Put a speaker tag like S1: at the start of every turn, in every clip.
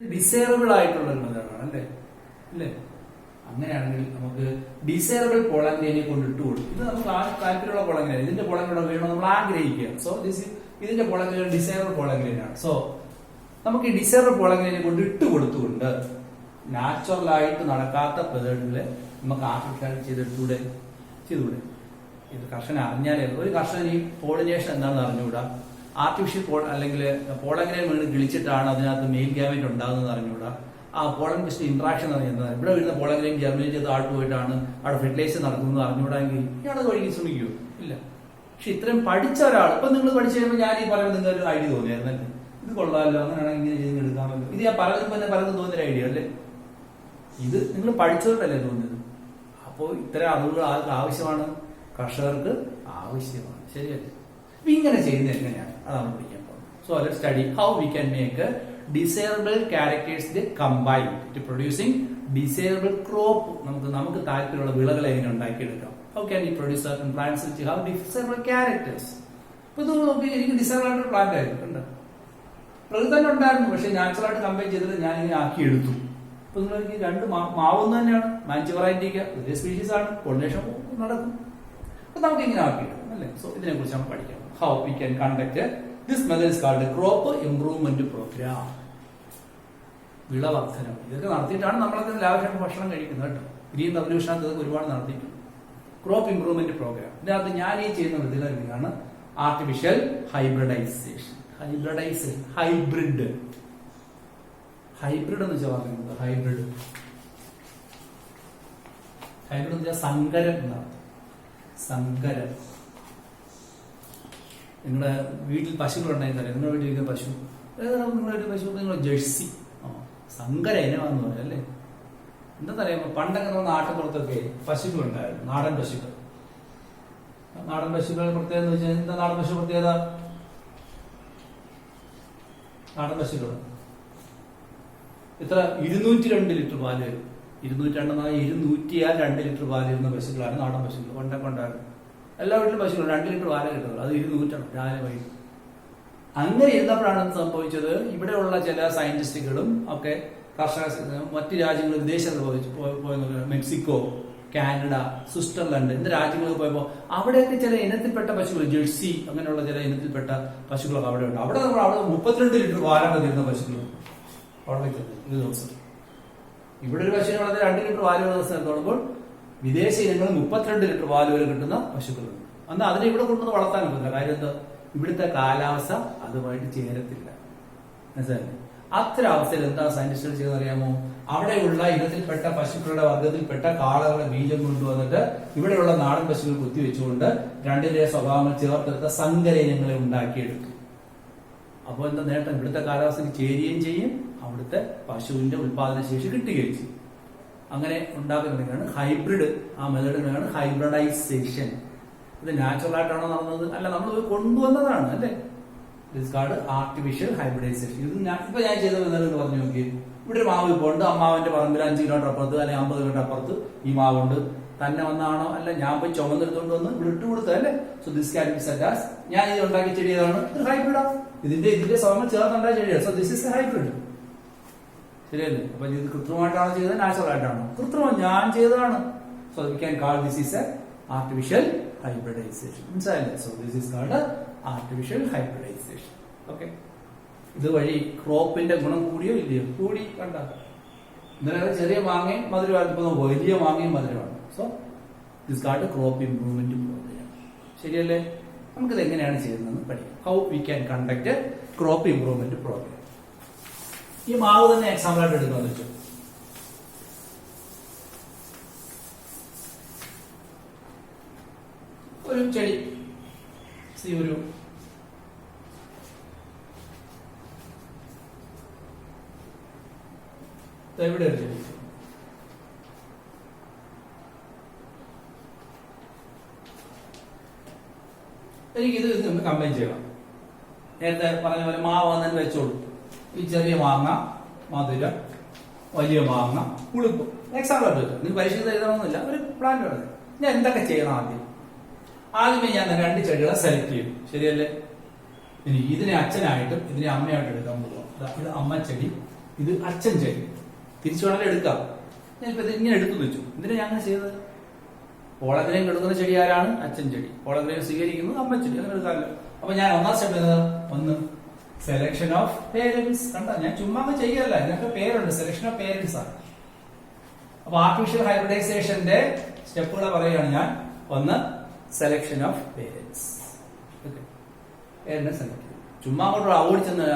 S1: Desirable ആയിട്ടുള്ള ഒരു മെത്തേഡാണ് അല്ലേ അല്ലേ? അങ്ങനെയാണെങ്കിൽ നമുക്ക് ഡിസൈറബിൾ പോളാങ്ഗ്രൈനെ കൊണ്ട് ഇട്ട് കൊടുക്കും. ഇത് നമുക്ക് താല്പര്യമുള്ള പോളാങ്ഗ്രൈൻ, ഇതിന്റെ പോളാങ്ഗ്രൈൻ വേണം നമ്മൾ ആഗ്രഹിക്കുക. സോ ഇതിന്റെ പോളാങ്ഗ്രൈൻ ഡിസൈറബിൾ പോളാങ്ഗ്രൈൻ ആണ്. സോ നമുക്ക് ഈ ഡിസൈറബിൾ പോളാങ്ഗ്രൈനെ കൊണ്ട് ഇട്ട് കൊടുത്തുകൊണ്ട് നാച്ചുറൽ ആയിട്ട് നടക്കാത്ത മെത്തേഡില് നമുക്ക് ആർട്ടിഫിഷ്യൽ ചെയ്തെടുത്തൂടെ ചെയ്തുകൂടെ? ഇത് കർഷകൻ അറിഞ്ഞാലേ, ഒരു കർഷകൻ ഈ പോളിനേഷൻ എന്താണെന്ന് അറിഞ്ഞുകൂടാ, ആർട്ടിഫിഷ്യൽ അല്ലെങ്കിൽ പോളാങ്ഗ്രൈൻ വീണ് കിളിച്ചിട്ടാണ് അതിനകത്ത് മെയിൽ ഗ്യാമേറ്റ് ഉണ്ടാകുന്നത് അറിഞ്ഞുകൂടാ, ആ പോളൻ വെസ്റ്റ് ഇന്ററാക്ഷൻ അറിയുന്നത്, ഇവിടെ വരുന്ന പോളാങ്ഗ്രൈൻ ജർമിനേറ്റ് ചെയ്ത് ആട്ട് പോയിട്ടാണ് അവിടെ ഫെർട്ടിലൈസേഷൻ നടക്കുന്നത് അറിഞ്ഞുകൂടാങ്കിൽ ഇയാളത് വഴിക്ക് ശ്രമിക്കുമോ? ഇല്ല. പക്ഷെ ഇത്രയും പഠിച്ച ഒരാൾ, ഇപ്പൊ നിങ്ങൾ പഠിച്ചു കഴിയുമ്പോൾ ഞാൻ ഈ പറയുമ്പോൾ നിങ്ങൾക്ക് ഒരു ഐഡിയ തോന്നിയായിരുന്നല്ലേ, ഇത് കൊള്ളാമല്ലോ, അങ്ങനെയാണെങ്കിൽ ഇങ്ങനെ ചെയ്ത് എടുക്കാമല്ലോ, ഇത് ഞാൻ പലതും തോന്നിയൊരു ഐഡിയ അല്ലേ? ഇത് നിങ്ങൾ പഠിച്ചതുകൊണ്ടല്ലേ തോന്നിയത്. അപ്പോൾ ഇത്തരം അറിവുകൾ ആർക്ക് ആവശ്യമാണ്? കർഷകർക്ക് ആവശ്യമാണ്. ശരിയല്ലേ? ഇങ്ങനെ ചെയ്യുന്നത് എങ്ങനെയാണ് അതാണ് പഠിക്കാൻ പോകുന്നത്. So let's study how we can make desirable characters combined to producing desirable crop. നമുക്ക് താല്പര്യമുള്ള വിളകളെ എങ്ങനെ ഉണ്ടാക്കിയെടുക്കാം? How can we produce certain plants which have desirable characters? ഇപ്പൊ ഇത് നോക്കി, എനിക്ക് ഡിസൈറബിൾ ആയിട്ട് പ്ലാന്റ് ആയിട്ടുണ്ട്, പ്രകൃതി തന്നെ ഉണ്ടായിരുന്നു, പക്ഷെ നാച്ചുറൽ ആയിട്ട് കമ്പൈൻ ചെയ്തിട്ട് ഞാൻ ഇങ്ങനെ ആക്കിയെടുത്തു. ഇപ്പൊ നിങ്ങൾ രണ്ട് മാവുന്ന തന്നെയാണ്, മാഞ്ച് വെറൈറ്റിക്ക് ഒരേ സ്പീഷീസ് ആണ്, പോളിനേഷൻ നടക്കും. അപ്പൊ നമുക്ക് ഇങ്ങനെ ആക്കിയെടുക്കും അല്ലേ? സോ ഇതിനെ കുറിച്ച് നമുക്ക് പഠിക്കാം. How we can conduct this method is called crop improvement programme. വിളവർദ്ധനം ഇതൊക്കെ നടത്തിയിട്ടാണ് നമ്മളൊക്കെ ലാഭമായിട്ട് ഭക്ഷണം കഴിക്കുന്നത് കേട്ടോ. ഗ്രീൻ റവല്യൂഷനകത്ത് ഇതൊക്കെ ഒരുപാട് നടത്തിയിട്ടുണ്ട്. ക്രോപ്പ് ഇംപ്രൂവ്മെന്റ് പ്രോഗ്രാം ഇതിനകത്ത് ഞാൻ ഈ ചെയ്യുന്ന വിധത്തിലാണ് ആർട്ടിഫിഷ്യൽ ഹൈബ്രിഡൈസേഷൻ. ഹൈബ്രിഡ് എന്ന് വെച്ചാൽ പറയുന്നത് ഹൈബ്രിഡ് എന്ന് വെച്ചാൽ സങ്കരം എന്നാണ്. സങ്കരം. നിങ്ങളുടെ വീട്ടിൽ പശുക്കളുണ്ടായിരുന്നല്ലേ, നിങ്ങളുടെ വീട്ടിലിരിക്കുന്ന പശു, നിങ്ങളുടെ വീട്ടിൽ പശു നിങ്ങൾ ജേഴ്സി സങ്കര ഇനമാണെന്ന് പറയാം അല്ലേ? എന്താണെന്നറിയാമോ, പണ്ടൊക്കെ നമ്മൾ നാട്ടിൻപുറത്തൊക്കെ പശുക്കളുണ്ടായിരുന്നു, നാടൻ പശുക്കൾ. നാടൻ പശുക്കളുടെ പ്രത്യേകത എന്ന് വെച്ചാൽ എന്താ? നാടൻ പശു പ്രത്യേകത, നാടൻ പശുക്കൾ ഇത്ര 202 ലിറ്റർ പാല് വരും. 202 ലിറ്റർ പാല് വരുന്ന പശുക്കളാണ് നാടൻ പശുക്കൾ. കൊണ്ടൊക്കെ ഉണ്ടായിരുന്നു. എല്ലാ വീട്ടിലും പശുക്കളും 2 ലിറ്റർ പാല് കിട്ടുന്നത്, അത് 200 രാവിലെ വൈകിട്ട്. അങ്ങനെ ഇരുന്നപ്പോഴാണ് സംഭവിച്ചത്, ഇവിടെയുള്ള ചില സയന്റിസ്റ്റുകളും ഒക്കെ മറ്റു രാജ്യങ്ങൾ വിദേശത്ത് പോയ മെക്സിക്കോ, കാനഡ, സ്വിറ്റ്സർലൻഡ് എന്ന രാജ്യങ്ങളിൽ പോയപ്പോൾ അവിടെയൊക്കെ ചില ഇനത്തിൽപ്പെട്ട പശുക്കൾ, ജേഴ്സി അങ്ങനെയുള്ള ചില ഇനത്തിൽപ്പെട്ട പശുക്കളൊക്കെ അവിടെ ഉണ്ട്. അവിടെ 32 ലിറ്റർ പാലൊക്കെ തരുന്ന പശുക്കളുണ്ട് ഒരു ദിവസം. ഇവിടെ ഒരു പശുവിനെ വളരെ 2 ലിറ്റർ പാല് ഒരു ദിവസം തുടങ്ങുമ്പോൾ വിദേശ ഇനങ്ങൾ 32 ലിറ്റർ പാല് വരെ കിട്ടുന്ന പശുക്കളുണ്ട്. എന്നാൽ അതിനെ ഇവിടെ കൊണ്ടുവന്ന് വളർത്താൻ പറ്റില്ല. കാര്യം എന്താ? ഇവിടുത്തെ കാലാവസ്ഥ അതുമായിട്ട് ചേരത്തില്ല. മനസ്സിലായില്ലേ? അത്തരം അവസ്ഥയിൽ എന്താ സയന്റിസ്റ്റുകൾ ചെയ്തെന്നറിയാമോ? അവിടെയുള്ള ഇനത്തിൽപ്പെട്ട പശുക്കളുടെ വർഗത്തിൽപ്പെട്ട കാളകളുടെ ബീജം കൊണ്ടുവന്നിട്ട് ഇവിടെയുള്ള നാടൻ പശുക്കൾ കുത്തിവെച്ചുകൊണ്ട് രണ്ടിന്റെ സ്വഭാവങ്ങൾ ചേർത്തെടുത്ത സങ്കര ഇനങ്ങളെ ഉണ്ടാക്കിയെടുത്തു. അപ്പോൾ എന്താ നേട്ടം? ഇവിടുത്തെ കാലാവസ്ഥയ്ക്ക് ചേരുകയും ചെയ്യും, അവിടുത്തെ പശുവിന്റെ ഉത്പാദന ശേഷി കിട്ടുകയും ചെയ്യും. അങ്ങനെ ഉണ്ടാക്കുന്നതിനാണ് ഹൈബ്രിഡ്. ആ മെത്തേഡിനാണ് ഹൈബ്രിഡൈസേഷൻ. ഇത് നാച്ചുറൽ ആയിട്ടാണോ നടന്നത്? അല്ല, നമ്മൾ കൊണ്ടുവന്നതാണ് അല്ലേ? This called artificial hybridisation. ഇത് ഇപ്പൊ ഞാൻ ചെയ്ത മെത്തേഡ് എന്ന് പറഞ്ഞു നോക്കി. ഇവിടെ ഒരു മാവ് ഇപ്പോൾ ഉണ്ട്, അമ്മാവന്റെ പറമ്പിൽ 5 കിലോമീറ്റർ അപ്പുറത്ത് അല്ലെങ്കിൽ 50 കിലോമീറ്റർ അപ്പുറത്ത് ഈ മാവുണ്ട്. തന്നെ വന്നാണോ? അല്ല, ഞാൻ പോയി ചുമന്നെടുത്തോണ്ട് വന്ന് ഇവിടെ ഇട്ട് കൊടുത്തല്ലേ? So this can be said as, ഞാൻ ഇത് ഉണ്ടാക്കിയ ചെടി ഏതാണ്? ഇത് ഹൈബ്രിഡാണ്. ഇതിന്റെ സ്വഭാവം ചേർന്നുണ്ടായ ചെടിയാണ്. So this is hybrid. ശരിയല്ലേ? അപ്പൊ ഇത് കൃത്രിമമായിട്ടാണോ ചെയ്തത്, നാച്ചുറൽ ആയിട്ടാണോ? കൃത്രിമം, ഞാൻ ചെയ്തതാണ്. So we can call this is a artificial hybridisation. മനസ്സിലായില്ലേ? So this is called artificial hybridisation. Okay. ഇതുവഴി ക്രോപ്പിന്റെ ഗുണം കൂടിയോ ഇല്ലയോ? കൂടി. കണ്ട, ഇന്നലെ ചെറിയ മാങ്ങയും മധുരമാണ്, ഇപ്പൊ വലിയ മാങ്ങയും മധുരമാണ്. So this called crop improvement programme. ശരിയല്ലേ? നമുക്കിത് എങ്ങനെയാണ് ചെയ്യുന്നതെന്ന് പഠിക്കാം. How we can conduct crop improvement programme. ഈ മാവ് തന്നെ എക്സാമ്പിൾ ആയിട്ട് എടുക്കാന്ന് വെച്ചു. ഒരു ചെടി, ഒരു എവിടെ ഒരു ചെടി, എനിക്കിത് നമുക്ക് കമ്പൈൻ ചെയ്യണം. നേരത്തെ പറഞ്ഞ പോലെ മാവ് തന്നെ വെച്ചോളൂ. ഈ ചെറിയ മാങ്ങ മധുരം, വലിയ മാങ്ങ പുളിപ്പ്. എക്സാമ്പിൾ ആയിട്ട് വെച്ചോ. നിങ്ങൾ പരീക്ഷ എഴുതണമെന്നില്ല, ഒരു പ്ലാൻ വേണം. ഞാൻ എന്തൊക്കെ ചെയ്യണം? ആദ്യമേ ഞാൻ 2 ചെടികളെ സെലക്ട് ചെയ്യും. ശരിയല്ലേ? ഇനി ഇതിനെ അച്ഛനായിട്ടും ഇതിനെ അമ്മയായിട്ടും എടുക്കാൻ പോകുക. ഇത് അമ്മ ചെടി, ഇത് അച്ഛൻ ചെടി. തിരിച്ചു വേണമെങ്കിൽ എടുക്കാം. ഞാനിപ്പോ ഇത് ഇങ്ങനെ എടുത്തു വെച്ചു. എന്തിനാ ഞാൻ അങ്ങനെ ചെയ്തത്? പോളഗ്രൈൻ എടുക്കുന്ന ചെടി ആരാണ്? അച്ഛൻ ചെടി. പോളഗ്രൈൻ സ്വീകരിക്കുന്നത് അമ്മ ചെടി. അങ്ങനെ എടുക്കാമല്ലോ. അപ്പൊ ഞാൻ ഒന്നാം സ്റ്റെപ്പ് ചെയ്തത് ഒന്ന് സെലക്ഷൻ ഓഫ് പേരൻസ്. കണ്ട, ഞാൻ ചുമ്മാ ചെയ്യല്ല, ഇതിനൊക്കെ പേരുണ്ട്. സെലക്ഷൻ ഓഫ് പേരൻസ് ആണ്. അപ്പൊ ആർട്ടിഫിഷ്യൽ ഹൈബ്രിഡൈസേഷന്റെ സ്റ്റെപ്പുകൾ പറയുകയാണ് ഞാൻ. ഒന്ന് selection of parents. Parents select ചെയ്യും. ചുമ്മാ കൊണ്ട് ഓടിച്ചെന്ന്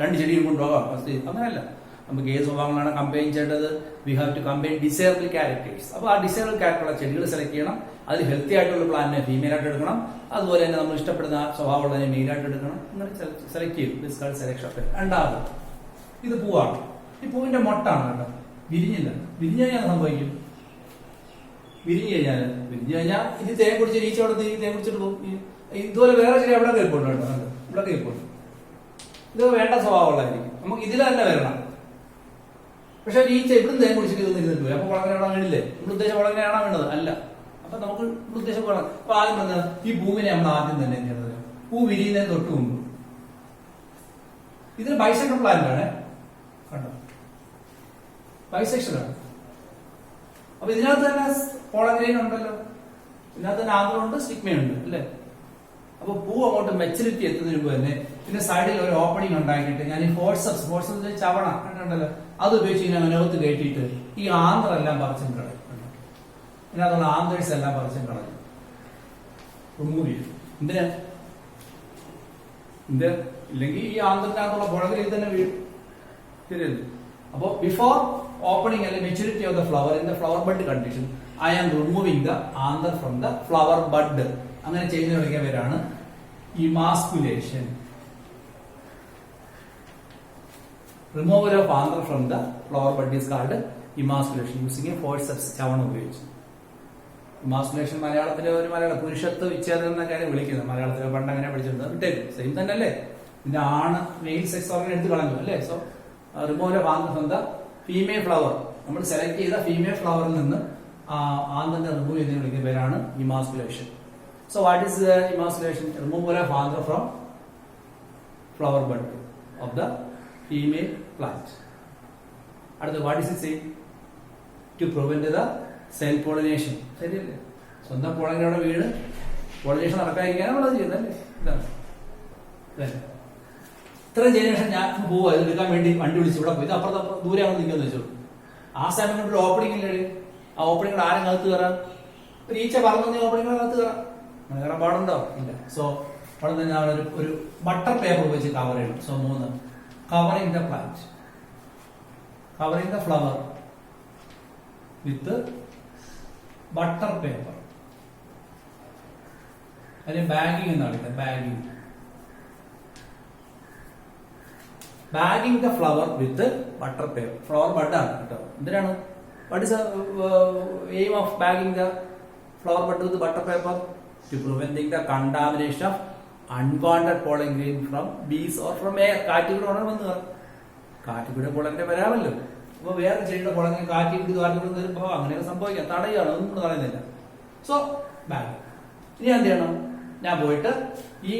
S1: രണ്ട് ചെടിയും കൊണ്ടുപോകാം അങ്ങനെയല്ല. നമുക്ക് ഏത് സ്വഭാവങ്ങളാണ് കമ്പൈൻ ചെയ്യേണ്ടത്? We have to combine desirable characters. അപ്പൊ ആ ഡിസൈറബിൾ ക്യാരക്ടറുള്ള ചെടികൾ സെലക്ട് ചെയ്യണം. അതിൽ ഹെൽത്തി ആയിട്ടുള്ള പ്ലാന്റിനെ ഫീമെയിൽ ആയിട്ട് എടുക്കണം. അതുപോലെ തന്നെ നമ്മൾ ഇഷ്ടപ്പെടുന്ന സ്വഭാവമുള്ളതിനെ മെയിൽ ആയിട്ട് എടുക്കണം. അങ്ങനെ സെലക്ട് ചെയ്യും. Selection of. രണ്ടാമത് ഇത് പൂവാണ്. ഈ പൂവിന്റെ മൊട്ടാണ് കേട്ടോ, വിരിഞ്ഞില്ല. വിരിഞ്ഞു കഴിഞ്ഞാൽ സംഭവിക്കും. വിരിഞ്ഞു കഴിഞ്ഞാൽ ഇത് തേൻ കുടിച്ച് ഈച്ച അവിടെ തേൻ കുടിച്ചിട്ട് പോകും. ഇതുപോലെ വേറെ ചെടി അവിടെ കേൾപ്പുണ്ട് കേട്ടോ, ഇവിടെ കേൾപ്പുണ്ട്. ഇത് വേണ്ട സ്വഭാവമുള്ളതായിരിക്കും. നമുക്ക് ഇതിൽ തന്നെ വരണം. പക്ഷെ ഈച്ച ഇവിടുന്ന് തേൻ കുടിച്ചിട്ട് ഇതൊന്നും ഇരുന്നിട്ട് പോയി. അപ്പൊ വളങ്ങനെ കാണാൻ വേണ്ടില്ലേ? ഇവിടെ ഉദ്ദേശം വളങ്ങനെയാണോ വേണ്ടത്? അല്ല. അപ്പൊ നമുക്ക് ഉദ്ദേശം വേണം. അപ്പൊ ആദ്യം പറഞ്ഞാൽ ഈ പൂവിനെ നമ്മൾ ആദ്യം തന്നെ എന്ത് ചെയ്യണത്? പൂ വിരിയുന്നതിന് തൊട്ട് മുമ്പ്. ഇതിന് ബൈസെക്ഷൻ പ്ലാന്റ് ആണ്. കണ്ടോ, ബൈസെക്ഷൻ ആണ്. അപ്പൊ ഇതിനകത്ത് തന്നെ പോളഗ്രൈൻ ഉണ്ടല്ലോ, ഇതിനകത്ത് തന്നെ ആന്തറുണ്ട്, സ്റ്റിഗ്മയുണ്ട് അല്ലെ. അപ്പൊ പൂ അങ്ങോട്ട് മെച്ചൂരിറ്റി എത്തുന്നതിന് മുമ്പ് തന്നെ പിന്നെ സൈഡിൽ ഒരു ഓപ്പണിംഗ് ഉണ്ടാക്കിയിട്ട് ഞാൻ ഈ ഫോഴ്സപ്സ് ചവണ കണ്ടുണ്ടല്ലോ, അത് ഉപയോഗിച്ച് ഇങ്ങനെ അതിനകത്ത് കയറ്റിയിട്ട് ഈ ആന്തറെല്ലാം പറിച്ചും കളയും. ഇതിനകത്തുള്ള ആന്തേഴ്സ് എല്ലാം പറിച്ചും കളയും, റിമൂവ് ചെയ്യും. എന്തിനാ? ഇല്ലെങ്കിൽ ഈ ആന്തറിനകത്തുള്ള പുഴകളിൽ തന്നെ വീഴും. ശരിയല്ലേ? അപ്പോ ബിഫോർ ഓപ്പണിംഗ് അല്ലെങ്കിൽ maturity of the flower in the flower bud condition I am removing the anther from the flower bud. അങ്ങനെ ചെയ്യുന്ന വിളിക്കാൻ പേരാണ് emasculation. Removal of anther from the flower bud is called emasculation using a forceps, ചവണ ഉപയോഗിച്ച്. Emasculation മലയാളത്തിലെ ഒരു മലയാളം പുരുഷത്വ വിച്ഛേദം എന്നൊക്കെയാണ് വിളിക്കുന്നത്. മലയാളത്തിലെ പണ്ട് അങ്ങനെ പഠിച്ചിട്ടുണ്ട്. വിട്ടേക്കും, സെയിം തന്നെ അല്ലേ. ഇതിന്റെ ആണ് മെയിൽ സെക്സ് ഓർഗൻ എടുത്ത് കളഞ്ഞു അല്ലേ. So removal of anther from the female flower, നമ്മൾ സെലക്ട് ചെയ്ത ഫീമെയിൽ ഫ്ലവറിൽ നിന്ന് ആന്തറിനെ റിമൂവ് ചെയ്യുന്നതിന് വിളിക്കുന്ന പേരാണ് emasculation. So what is the emasculation? Removal of anther from flower bud of the female plant. അടുത്ത what is it saying? To prevent the self pollination. ശരിയല്ലേ? സ്വന്തം പോളങ്ങളുടെ വീട് പോളിനേഷൻ നടക്കാതിരിക്കാനാണ് അത് ചെയ്യുന്നത് അല്ലേ. ഇതാണ് ഇത്രയും ജനറേഷൻ. ഞാൻ പോവാ ഇത് എടുക്കാൻ വേണ്ടി വണ്ടി വിളിച്ച് ഇവിടെ പോയി. ഇത് അപ്പുറത്ത് ദൂരെ ആണെന്ന് നിൽക്കുന്ന വെച്ചോളൂ. ആ സമയം കൊണ്ട് ഓപ്പണിംഗ് ഇല്ലേ, ആ ഓപ്പണിംഗ് ആരും അകത്ത് കയറാം. ഒരു ഈച്ച പറഞ്ഞു ഓപ്പണിംഗ് അകത്ത് കയറാം. കയറാൻ പാടുണ്ടോ? ഇല്ല. സോ അവിടെ തന്നെ ഒരു ബട്ടർ പേപ്പർ വെച്ച് കവർ ചെയ്യണം. So 3 covering the plant, covering the flower with butter paper. അതിന് ബാഗിങ് എന്നാണ് പറയുന്നത്. Bagging the flower with butter paper. Flower ബഡാണ് കേട്ടോ. എന്തിനാണ്? What is aim of bagging the flower bud with butter paper? To preventing the contamination of unwanted pollen grain from bees or from air. കാറ്റുകൂടെ ഉണർന്നു, കാറ്റുകൂടെ പൊളങ്ങനെ വരാമല്ലോ. അപ്പൊ വേറെ ചെടിയുടെ പൊളങ്ങനെ കാറ്റുകൂടി വരുമ്പോ അങ്ങനെയൊക്കെ സംഭവിക്കാം. തടയുകയാണ്, ഒന്നും കൂടെ തടയുന്നില്ല. So bag. ഇനി എന്ത് ചെയ്യണം? ഞാൻ പോയിട്ട് ഈ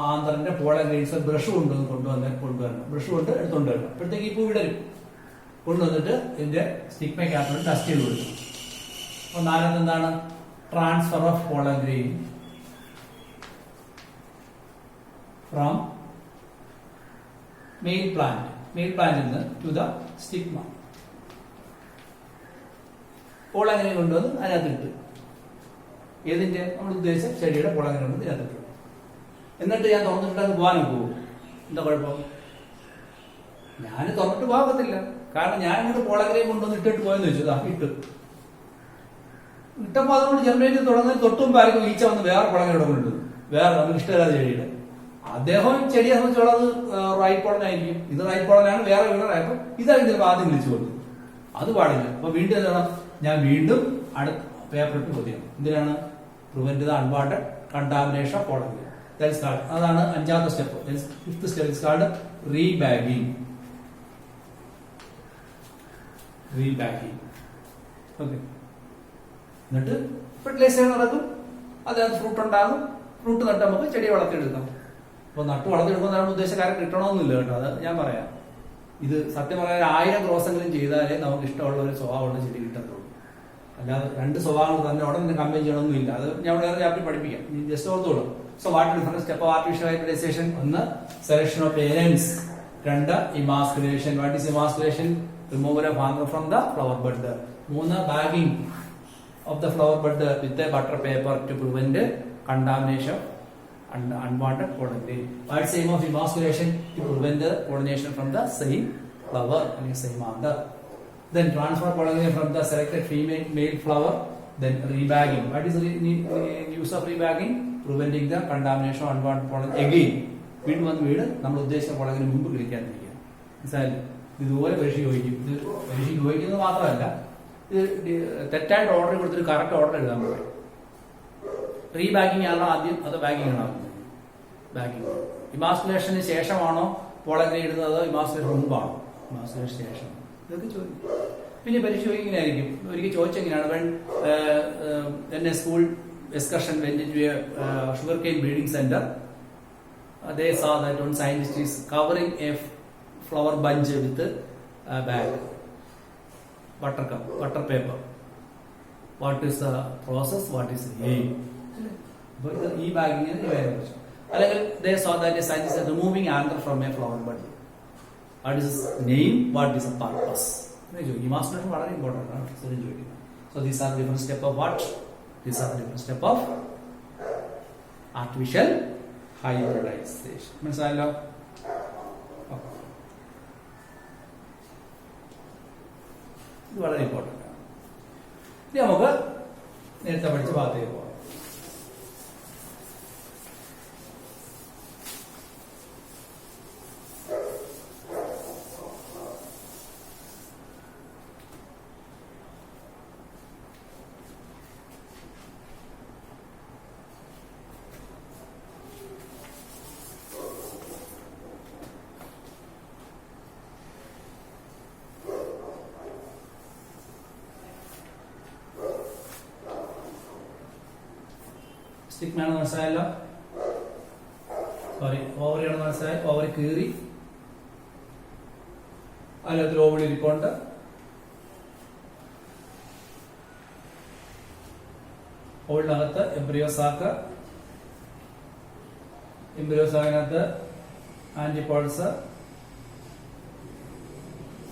S1: ആന്തറിന്റെ പോളൻ ഗ്രെയിൻസ് ബ്രഷ് കൊണ്ടുവരണം. ബ്രഷ് കൊണ്ട് എടുത്തുകൊണ്ട് വരണം. അപ്പോഴത്തേക്ക് ഈ പൂ വിടരും. കൊണ്ടുവന്നിട്ട് ഇതിന്റെ സ്റ്റിഗ്മയ്ക്കകത്തോട്ട് ടെസ്റ്റ് ചെയ്ത് കൊടുക്കും. അപ്പൊ നാലാമത് എന്താണ്? Transfer of pollen grain from male plant to the stigma. pollen grain കൊണ്ടുവന്ന് അതിനകത്ത് ഇട്ട്, ഏതിന്റെ? നമ്മൾ ഉദ്ദേശിച്ച ചെടിയുടെ pollen grain കൊണ്ട് ഇതിനകത്ത് ഇട്ടു. എന്നിട്ട് ഞാൻ തുറന്നിട്ട് പോകാനും പോകും. എന്താ കുഴപ്പം? ഞാൻ തുറന്നിട്ട് പോകത്തില്ല. കാരണം ഞാൻ ഇങ്ങോട്ട് pollen grain കൊണ്ടുവന്ന് ഇട്ടിട്ട് പോയെന്ന് വെച്ചു. ഇട്ടു ഇട്ടപ്പോ അതുകൊണ്ട് ജനറേറ്റ് തുടങ്ങുന്നതിന് തൊട്ടും ആയിരിക്കും ഈച്ച വന്ന് വേറെ കുളങ്ങളുടെ കൊണ്ടു, വേറെ നമുക്ക് ഇഷ്ടമില്ലാത്ത ചെടിയുടെ. അദ്ദേഹം ചെടിയെ സംബന്ധിച്ചോളം അത് റൈറ്റ് കോളനായിരിക്കും. ഇത് റൈറ്റ് കോളനാണ്, വേറെ വീണറായപ്പോ ഇതായിരിക്കും ചിലപ്പോൾ ആദ്യം വിളിച്ചു കൊടുത്തു. അത് പാടില്ല. അപ്പൊ വീണ്ടും എന്താണ്? ഞാൻ വീണ്ടും അടുത്ത പേപ്പർ ഇട്ട് പൊതിയണം. എന്തിനാണ്? Prevent the unwanted contamination of pollen grain. That's called, അതാണ് അഞ്ചാമത്തെ step. Fifth step is called rebagging. Okay. എന്നിട്ട് ഫെർട്ടിലൈസേഷൻ നടക്കും, അതിനകത്ത് ഫ്രൂട്ട് ഉണ്ടാകും. ഫ്രൂട്ട് നട്ട് നമുക്ക് ചെടിയെ വളർത്തിയെടുക്കാം. അപ്പൊ നട്ട് വളർത്തിയെടുക്കുന്നതാണ് ഉദ്ദേശകാരം കിട്ടണമെന്നില്ല കേട്ടോ, അത് ഞാൻ പറയാം. ഇത് സത്യം പറഞ്ഞാൽ 1000 ക്രോസെങ്കിലും ചെയ്താലേ നമുക്ക് ഇഷ്ടമുള്ള ഒരു സ്വഭാവമുള്ള ചെടി കിട്ടത്തുള്ളൂ. അല്ലാതെ 2 സ്വഭാവങ്ങൾ തന്നെ ഉടനെ കമ്പൈൻ ചെയ്യണമെന്നില്ല. അത് ഞാൻ വേറെ ചാപ്റ്റർ പഠിപ്പിക്കാം, ജസ്റ്റ് ഓർത്തോളൂ. So what difference step of artificial hybridisation? 1 selection of parents, 2 emasculation. What is emasculation? Removal of anther from the flower bud. 3 bagging of the flower bud with a butter paper to prevent contamination and unwanted pollen. What is the aim of emasculation? To prevent the pollination from the same flower and same anther. Then transfer pollen from the selected female male flower. Then rebagging. What is the use of rebagging? Preventing the contamination of unwanted pollen. Again, വീണ്ടും വന്ന് വീട് നമ്മൾ ഉദ്ദേശിച്ച പൊളകിന് മുമ്പ് കിളിക്കാതിരിക്കുക. മനസ്സിലായില്ലേ? ഇതുപോലെ പരീക്ഷ ചോദിക്കും. ഇത് പരീക്ഷ ചോദിക്കുന്നത് മാത്രമല്ല, ഇത് തെറ്റായിട്ട് ഓർഡർ കൊടുത്തിട്ട് കറക്റ്റ് ഓർഡർ എഴുതാൻ പറയും. റീബാഗിങ് ആണോ ആദ്യം, അതോ ബാഗിങ് ആണോ ആദ്യം? ബാഗിങ്. ഇമാസ്കുലേഷന് ശേഷമാണോ പോളഗ്രെ ഇടുന്നത്, അതോ ഇമാസ്കുലേഷൻ മുമ്പാണോ? ഇമാസ്കുലേഷൻ ശേഷം. ഇതൊക്കെ ചോദിക്കും. പിന്നെ പരീക്ഷ ചോദിക്കുന്നതായിരിക്കും. ഒരിക്കൽ ചോദിച്ചെങ്ങനെയാണ്, when a school excursion went into a sugarcane breeding center, they saw that one scientist is covering a flower bunch with a bag, butter paper. What is the process? What is the aim? ഈ ബാഗിങ്ങിന് വേറെ കുറിച്ച്. അല്ലെങ്കിൽ they saw that a scientist is removing anther from a flower bud. What is its name? What is the purpose? Emasculation വളരെ important ആണ് ചോദിക്കുന്നത്. So these are different step of what? These are different step of artificial hybridization. മനസ്സിലായല്ലോ? ഇത് വളരെ important ആണ്. ഇനി നമുക്ക് നേരത്തെ പഠിച്ച ഭാഗത്തേക്ക് പോകാം. സ്റ്റിഗ്മാണെന്ന് മനസ്സിലായല്ലോ. സോറി, ഓവറിയാണെന്ന് മനസ്സിലായി. ഓവറി കീറി അതിലൊരു ഓവറി ഇരിപ്പുണ്ട്. ഓവറിനകത്ത് എംബ്രിയോസാക്ക്, എംബ്രിയോസാക്കിനകത്ത് ആന്റിപോൾസ്,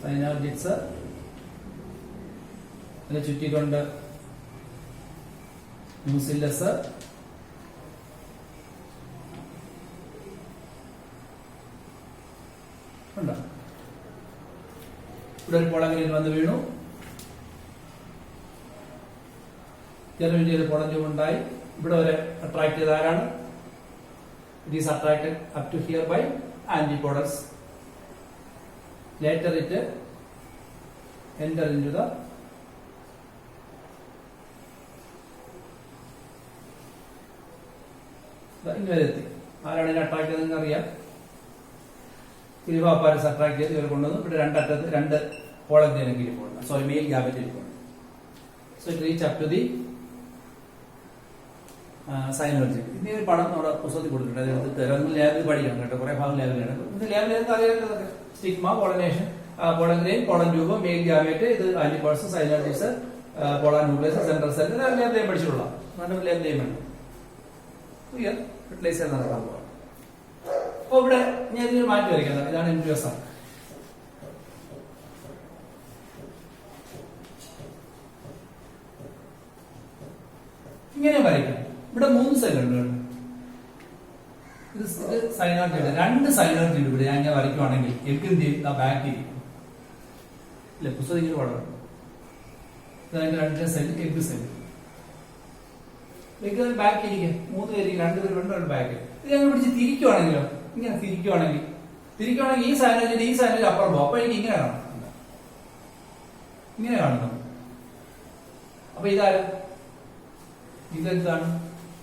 S1: സൈനോജിറ്റ്സ്, അതിനെ ചുറ്റിക്കൊണ്ട് മ്യൂസില്ലസ്, ഇവിടെ ഒരു പൊളങ്ങളിൽ വന്ന് വീണു. ജനറേറ്റ് ചെയ്ത് പൊളഞ്ഞുണ്ടായി. ഇവിടെ വരെ അട്രാക്ട് ചെയ്ത ആരാണ്? It is attracted up to here by antipodals. Later it enter in to the ഇങ്ങനെത്തി. ആരാണ് ഇതിനെ അട്രാക്ട് ചെയ്തതെന്ന് അറിയാം. ഇരിവാപ്പാരസ് അട്രാക്ട് ചെയ്ത് ഇവരെ കൊണ്ടുവന്നു. ഇവിടെ രണ്ടറ്റത്ത് 2 പോളഗ്രെയിൻ ഇരിപ്പുണ്ട്. സോറി, മെയിൽ ഗ്യാമറ്റ് ഇരിപ്പുണ്ട്. So it reach up to the synergid. ഇതിന് ഒരു പടം നമ്മുടെ പുസ്തകത്തിൽ കൊടുത്തിട്ടുണ്ട്. അതെടുത്ത് ലാബിൽ പഠിക്കണം കേട്ടോ. കുറെ ഭാഗം ലാബിലാണ്. ഇത് ലാബിലേക്ക് അറിയാവുന്നത് stigma, pollination, pollen grain, pollen tube, male gamete, ഇത് antipodes, synergids, polar nucleus, central cell. ലാബിലേയും പഠിച്ചിട്ടുള്ള നല്ല ലാബിലേയും വേണം. ഫെർട്ടിലൈസ് നടക്കാൻ പോകാം. അപ്പൊ ഇവിടെ ഞാൻ ഇതിന് മാറ്റി വരയ്ക്കുന്നത് ഇതാണ് എംബ്രിയോസാ. ഇങ്ങനെ വരയ്ക്കാം. ഇവിടെ 3 സെല്ലുണ്ട്. ഇത് സൈനോജിഡ്, 2 സൈനോജിഡ്. ഇവിടെ ഞാൻ വരയ്ക്കുവാണെങ്കിൽ എഗ്ഗിന്റെ ബാക്ക് ഇരിക്കും. ഇല്ല, പുസ്തകത്തിൽ വളരെ 2 cell, egg cell. Egg back ഇരിക്കും. 3 പേര്, 2 പേര് ബാക്ക്. ഇത് ഞങ്ങൾ പിടിച്ച് തിരിക്കുവാണെങ്കിലോ, ഇങ്ങനെ തിരിക്കുവാണെങ്കിൽ ഈ സൈനോജിഡ് അപ്പുറം പോകും. അപ്പൊ എനിക്ക് ഇങ്ങനെ കാണാം, ഇങ്ങനെ കാണുന്നു. അപ്പൊ ഇതാരും ഇതെന്താണ്?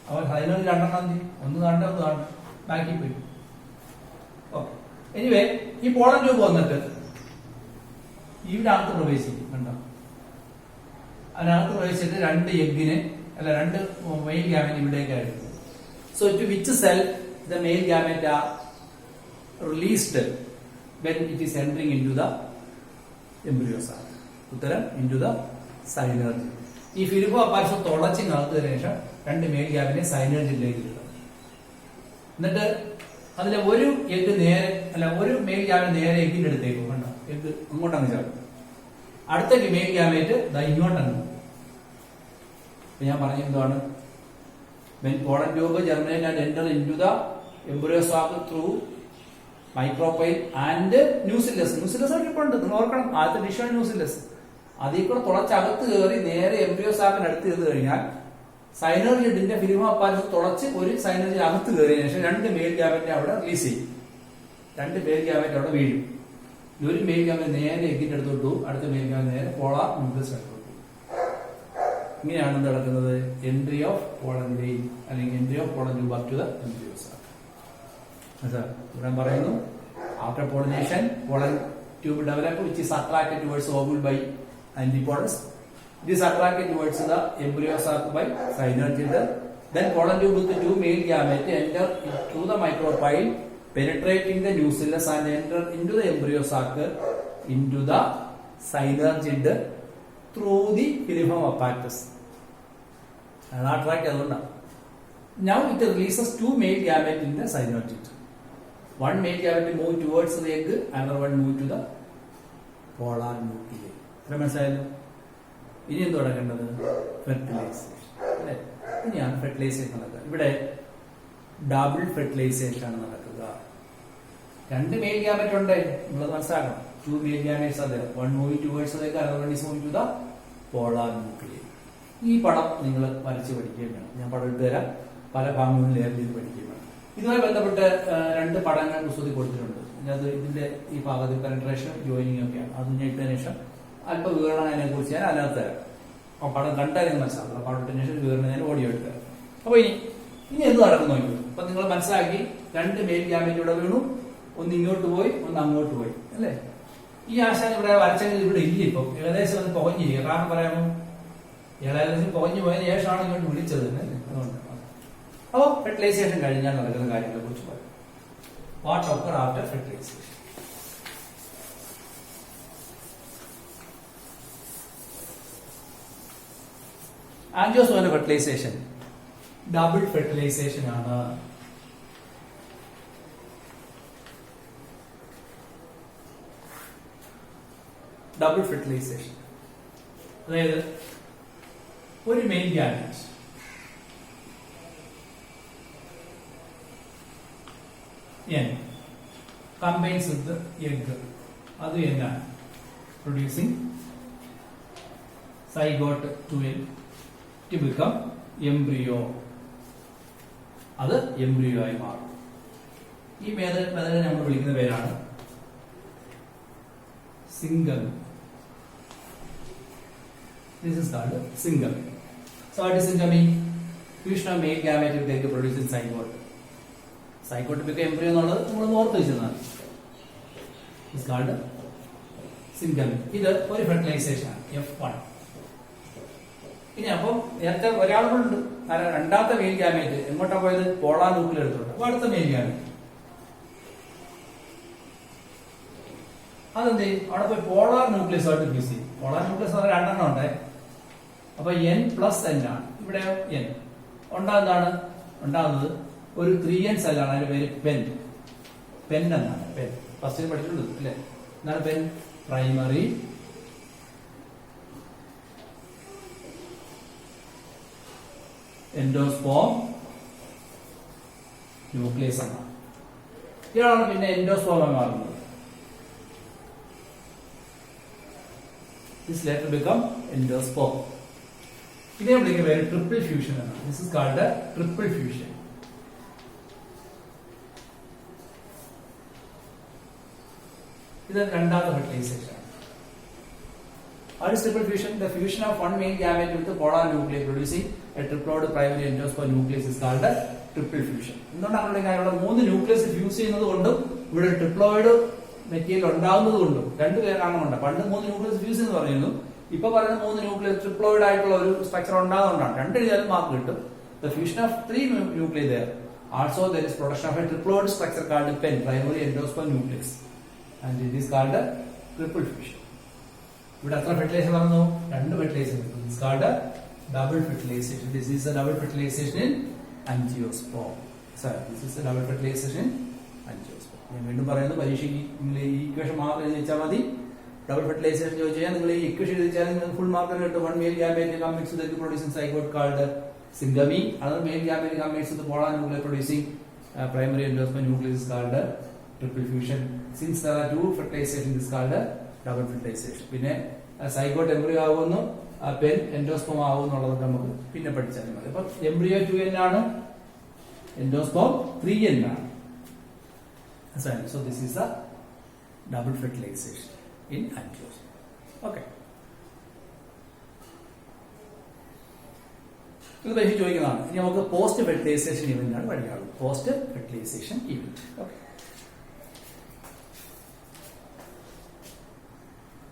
S1: അവൻ സൈനോജിഡ് 2 ഒന്ന് കാണണ്ട, ഒന്ന് കാണണ്ട, ബാക്കി പോയി. എനിവേ, ഈ പോളൻ ട്യൂബ് വന്നിട്ട് ഇവിടെ അകത്ത് പ്രവേശിക്കും. കണ്ടോ? അതിനകത്ത് പ്രവേശിച്ചിട്ട് 2 എഗ്ഗിന് 2 മെയിൽ ഗ്യാമറ്റ് ഇവിടേക്കായിരുന്നു. So to which cell the male gamete are released when it is entering into the embryo sac. ഉത്തരം into the synergy. ഈ ഫിലിപ്പോ അപ്പാരസ് തുളച്ച് നടത്തിയതിനു ശേഷം രണ്ട് മെയിൽ ഗ്യാപ്പിനെ സൈനർജിയിലേക്ക് ഇടുക. എന്നിട്ട് അതിലെ ഒരു എഗ് നേരെ ഒരു മെയിൽ ഗ്യാപ്പിന് നേരെ എഗ്ഗിന്റെ അടുത്തേക്ക് കണ്ടോ, എഗ് അങ്ങോട്ടങ്ങ് ചേർക്കും. അടുത്ത മെയിൽ ഗ്യാമേറ്റ് ഇങ്ങോട്ടങ്ങ്. ഞാൻ പറഞ്ഞ എന്താണ്, when pollen tube germinate and enter into the embryo sac through micropyle and nucellus. nucellus ഒക്കെ ഇപ്പോൾ ഉണ്ട്, നിങ്ങൾ ഓർക്കണം. ആദ്യത്തെ ഡിഷാണ് ന്യൂസില്ലസ്. അതിൽ കൂടെ തുളച്ചകത്ത് കയറി നേരെ എംബ്രിയോ സാക്കിന് അടുത്ത് ചെയ്ത് കഴിഞ്ഞാൽ സൈനർജിഡിന്റെ ഫിലിമോ അപ്പാരസ് തുളച്ച് ഒരു സൈനർജി അകത്ത് കയറിയതിനു ശേഷം രണ്ട് മെയിൽ ഗ്യാമറ്റ് അവിടെ റിലീസ് ചെയ്യും. രണ്ട് മെയിൽ ഗ്യാമറ്റ് അവിടെ വീഴും. ഒരു മെയിൽ ഗ്യാമറ്റ് നേരെ എഗ്ഗിന്റെ അടുത്തോട്ടു, അടുത്ത മെയിൽ ഗ്യാമറ്റ് നേരെ പോളാർ ന്യൂക്ലിയസ് അടുത്തോട്ടു. ഇങ്ങനെയാണ് നടക്കുന്നത് എൻട്രി ഓഫ് പോളൻ വെയിൻ അല്ലെങ്കിൽ entry of pollen tube up to the embryo sac. ഇവിടെ പറയുന്നു after pollination pollen tube develop which is attracted towards ovule by antipoders. It is attracted towards the embryo sac by synergid. Then pollen tube with the two male gamete enter through the micropyle, penetrating the nucellus and enter into the embryo sac into the synergid through the phylum apparatus. And attract adunda. Now it releases two male gamete in the synergid. One male gamete move towards the egg, another one move to the polar nuclei. മനസ്സിലായല്ലോ. ഇനി എന്ത് തുടങ്ങേണ്ടത്? Fertilisation അല്ലെ? ഇനിയാണ് fertilisation നടക്കുക. ഇവിടെ double fertilisation ആണ് നടക്കുക. രണ്ട് മെയിൽ ഗ്യാമറ്റ് ഉണ്ട്, നിങ്ങളത് മനസ്സിലാക്കണം. ടു മെയിൽ ഗ്യാമറ്റ്സ് അതെ, one moving towards the other one is moving to the polar nucleus. ഈ പടം നിങ്ങൾ വരച്ച് പഠിക്കുകയും വേണം. ഞാൻ പടം ഇട്ട് തരാം, പല ഭാഗങ്ങളും ലെയർ ചെയ്ത് പഠിക്കുകയും വേണം. ഇതുമായി ബന്ധപ്പെട്ട് രണ്ട് പടങ്ങൾ പുസ്തകത്തിൽ കൊടുത്തിട്ടുണ്ട്. അത് ഇതിന്റെ ഈ ഭാഗത്ത് പെനട്രേഷൻ ജോയിനിങ് ഒക്കെയാണ്. അത് ഞാൻ ഇട്ടതിന് ശേഷം അല്പ വിവരണം അതിനെ കുറിച്ച് ഞാൻ അതിനകത്ത് തരാം. അപ്പൊ പടം കണ്ടാൽ നിങ്ങൾ മനസ്സിലാക്കുക. പടത്തിന് ശേഷം വിവരണം ഞാൻ ഓഡിയോ എടുത്ത് തരാം. അപ്പൊ ഇനി എന്ത് നടക്കുന്നു? അപ്പൊ നിങ്ങൾ മനസ്സിലാക്കി, രണ്ട് മെയിൽ ഗ്യാമറ്റ് ഇവിടെ വീണു, ഒന്ന് ഇങ്ങോട്ട് പോയി, ഒന്ന് അങ്ങോട്ട് പോയി അല്ലേ? ഈ ആശാൻ ഇവിടെ വരച്ചെങ്കിൽ ഇവിടെ ഇല്ല. ഇപ്പൊ ഏകദേശം അത് പുകഞ്ഞിരിക്കുക. കാരണം പറയാമോ, ഏകദേശം പുകഞ്ഞു പോയതിനു ശേഷമാണ് ഇങ്ങോട്ട് വിളിച്ചത്. അതുകൊണ്ട് അപ്പൊ ഫെർട്ടിലൈസേഷൻ കഴിഞ്ഞാൽ നടക്കുന്ന കാര്യങ്ങളെ കുറിച്ച് പറയും. What occur after fertilisation. ആൻജിയോസ്പേമിന്റെ ഫെർട്ടിലൈസേഷൻ ഡബിൾ ഫെർട്ടിലൈസേഷൻ ആണ്. ഡബിൾ ഫെർട്ടിലൈസേഷൻ അതായത് ഒരു male gamete combines with the egg. അത് എന്താണ്? Producing zygote to to become embryo. അത് എംബ്രിയോ ആയി മാറും. ഈ മെത്തേഡ് നമ്മൾ വിളിക്കുന്ന പേരാണ് syngamy. This is called syngamy. So what is syngamy? Fusion of male gamete with egg producing zygote. Zygote become embryo എന്നുള്ളത് നമ്മൾ ഓർത്ത് വെച്ചതാണ്. It's called syngamy. ഇത് ഒരു ഫെർട്ടിലൈസേഷൻ ആണ്, F1. ഇനി അപ്പം നേരത്തെ ഒരാളുണ്ട്, രണ്ടാമത്തെ മെയിൽ ഗ്യാമേറ്റ് എങ്ങോട്ടാ പോയത്? പോളാർ ന്യൂക്ലിയസ് എടുത്തോണ്ട്. അപ്പൊ അടുത്ത മെയിൽ ഗ്യാമേറ്റ് അതെന്ത് ചെയ്യും? അവിടെ പോയി പോളാർ ന്യൂക്ലിയസ് ആയിട്ട് ഫിക്സ് ചെയ്യും. പോളാർ ന്യൂക്ലിയസ് രണ്ടെണ്ണം ഉണ്ട്. അപ്പൊ N+N ആണ്. ഇവിടെ N ഉണ്ടാകുന്നത് ഒരു 3N സെല്ലാണ്. അതിന്റെ പേര് പെൻ എന്നാണ്. പെൻ ഫസ്റ്റ് പഠിച്ചിട്ടുണ്ട് അല്ലെ? എന്താണ് പെൻ? പ്രൈമറി എൻഡോസ്പോം ന്യൂക്ലിയസ് എന്നാണ്. ഇയാളാണ് പിന്നെ എൻഡോസ്പോമായി മാറുന്നത്. This later become endosperm. ഇതിനെ വിളിക്കുന്ന പേര് ട്രിപ്പിൾ ഫ്യൂഷൻ എന്നാണ്. This is called a triple fusion. ഇത് രണ്ടാമത്തെ fertilisation. What is triple fusion? The fusion of one male gamete with the polar nucleus producing a triploid primary endosperm nucleus is called a triple fusion. എന്തുകൊണ്ടാണ് കാര്യമുള്ള മൂന്ന് nucleus fuse ചെയ്യുന്നത് കൊണ്ടും ഇവിടെ triploid material ഉണ്ടാകുന്നത് കൊണ്ടും രണ്ട് കാരണമുണ്ട്. പണ്ട് മൂന്ന് ന്യൂക്ലിയസ് ഫ്യൂസ് എന്ന് പറയുന്നു, ഇപ്പൊ പറയുന്ന മൂന്ന് ന്യൂക്ലിയസ് ട്രിപ്ലോയിഡ് ആയിട്ടുള്ള ഒരു സ്ട്രക്ചർ ഉണ്ടാകുന്നതുകൊണ്ടാണ്. രണ്ട് എഴുതിയാലും മാർക്ക് കിട്ടും. The fusion of three nuclei there. Also there is production of a triploid structure called PEN, primary endosperm nucleus. And it is called triple fusion. ഇവിടെ എത്ര ഫെർട്ടിലൈസേഷൻ പറഞ്ഞു? 2 fertilisation. This called double fertilisation. This is a double fertilisation in angiosperm. This is a double fertilisation in angiosperm. ഞാൻ വീണ്ടും പറയുന്നത്, പരീക്ഷയ്ക്ക് നിങ്ങൾ ഈ equation മാത്രം ചോദിച്ചാൽ മതി. ഡബിൾ ഫെർട്ടിലൈസേഷൻ ചോദിച്ചു കഴിഞ്ഞാൽ നിങ്ങൾ ഈ ഇക്വേഷൻ ചോദിച്ചാൽ നിങ്ങൾക്ക് ഫുൾ മാർക്ക് കിട്ടും. 1 male gamete comes mixed with the producing zygote called syngamy. Another male gamete comes mixed with the polar nucleus producing primary endosperm nucleus is called triple fusion. Since there are 2 fertilization, this is called double fertilization. പിന്നെ zygote embryo ആകുന്നു, pen endosperm ആകുന്നുള്ളത് നമുക്ക് പിന്നെ പഠിച്ചാൽ മതി. അപ്പൊ embryo 2n ആണ്, endosperm 3n ആണ്. So this is a double fertilization in angiosperm. Okay. ഇത് പരീക്ഷ ചോദിക്കുന്നതാണ്. ഇനി നമുക്ക് പോസ്റ്റ് ഫെർട്ടിലൈസേഷൻ ഇവന്റ് ആണ് പഠിക്കാനുള്ളത്. Post fertilisation event. ഓക്കെ.